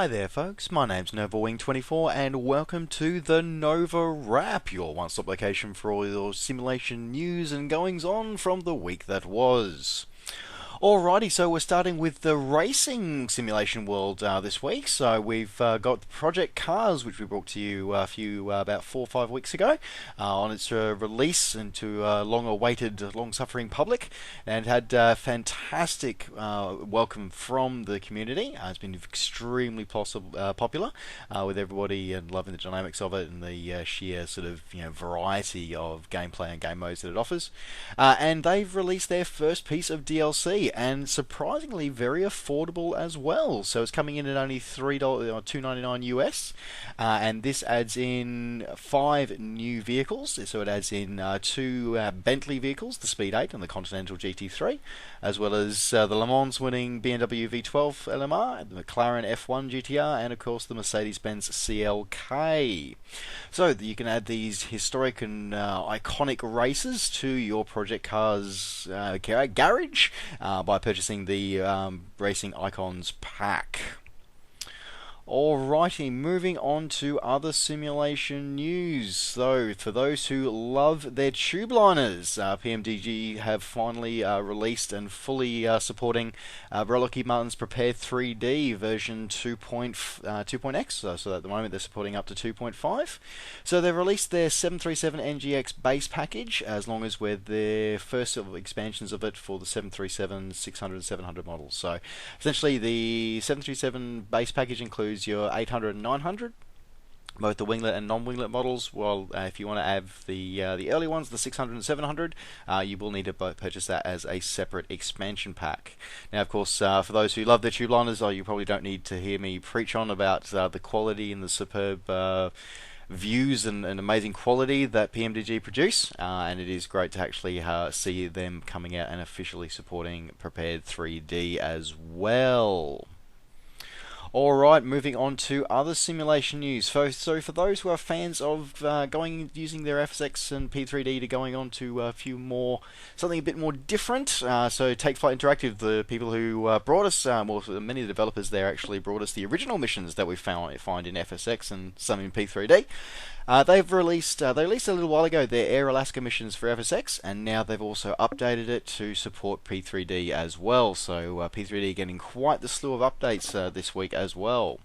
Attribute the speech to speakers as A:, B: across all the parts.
A: Hi there folks, my name's NovaWing24 and welcome to the NovaWrap, your one-stop location for all your simulation news and goings on from the week that was. Alrighty, so we're starting with the racing simulation world this week. So we've got Project Cars, which we brought to you about 4 or 5 weeks ago, on its release into a long-awaited, long-suffering public, and had fantastic welcome from the community. It's been extremely popular, with everybody and loving the dynamics of it and the sheer sort of variety of gameplay and game modes that it offers. And they've released their first piece of DLC. And surprisingly very affordable as well. So it's coming in at only $3 or $2.99 US, and this adds in 5 new vehicles. So it adds in 2 Bentley vehicles, the Speed 8 and the Continental GT3, as well as the Le Mans winning BMW V12 LMR, the McLaren F1 GTR, and of course the Mercedes-Benz CLK. So you can add these historic and iconic races to your Project Cars garage by purchasing the Racing Icons pack. Alrighty, moving on to other simulation news. So, for those who love their tube liners, PMDG have finally released and fully supporting Lockheed Martin's Prepared 3D version 2.x. So at the moment they're supporting up to 2.5. So they've released their 737 NGX base package, as long as we're the first of expansions of it for the 737 600 700 models. So essentially the 737 base package includes your 800 and 900, both the winglet and non-winglet models. Well, if you want to have the early ones, the 600 and 700, you will need to purchase that as a separate expansion pack. Now, of course, for those who love their tube liners, you probably don't need to hear me preach on about the quality and the superb views and amazing quality that PMDG produce, and it is great to actually see them coming out and officially supporting Prepared 3D as well. Alright, moving on to other simulation news. So for those who are fans of using their FSX and P3D to going on to something a bit more different, so Take Flight Interactive, the people who brought us, many of the developers there actually brought us the original missions that we find in FSX and some in P3D. They released a little while ago their Air Alaska missions for FSX, and now they've also updated it to support P3D as well. So P3D getting quite the slew of updates this week as well.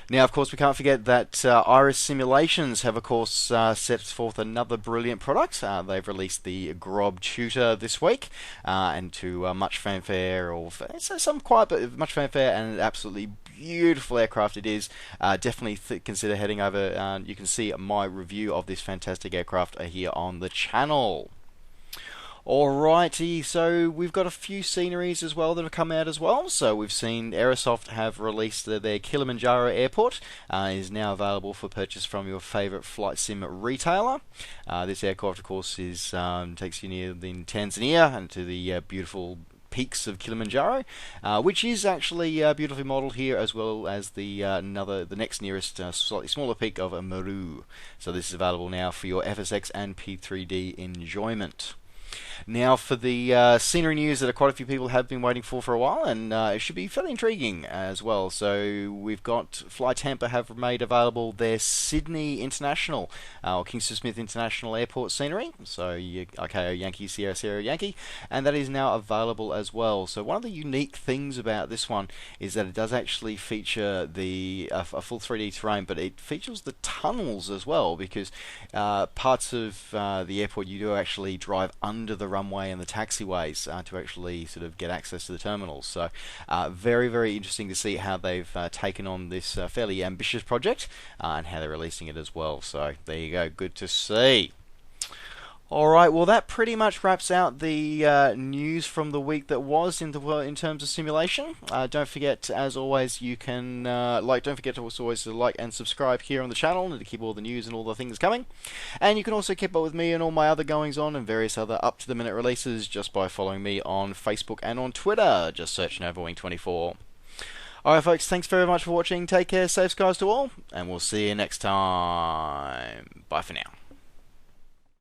A: Now, of course, we can't forget that Iris Simulations have, of course, set forth another brilliant product. They've released the Grob Tutor this week, and to much fanfare, much fanfare, and an absolutely beautiful aircraft it is. Definitely consider heading over. You can see my review of this fantastic aircraft here on the channel. Alrighty, so we've got a few sceneries as well that have come out as well. So we've seen Aerosoft have released their Kilimanjaro airport. Is now available for purchase from your favourite flight sim retailer. This aircraft, of course, takes you near Tanzania and to the beautiful peaks of Kilimanjaro, which is actually beautifully modelled here, as well as the next nearest slightly smaller peak of Meru. So this is available now for your FSX and P3D enjoyment. Now for the scenery news that quite a few people have been waiting for a while, and it should be fairly intriguing as well. So we've got Fly Tampa have made available their Sydney International, or Kingston Smith International Airport scenery. So ICAO Yankee Sierra Sierra Yankee, and that is now available as well. So one of the unique things about this one is that it does actually feature a full 3D terrain, but it features the tunnels as well, because parts of the airport you do actually drive under the runway and the taxiways to actually sort of get access to the terminals. So very, very interesting to see how they've taken on this fairly ambitious project and how they're releasing it as well. So there you go, good to see. Alright, well that pretty much wraps out the news from the week that was in terms of simulation. Don't forget, as always, you can don't forget to also always like and subscribe here on the channel and to keep all the news and all the things coming. And you can also keep up with me and all my other goings on and various other up-to-the-minute releases just by following me on Facebook and on Twitter. Just search NovaWing24. Alright folks, thanks very much for watching. Take care, safe skies to all, and we'll see you next time. Bye for now.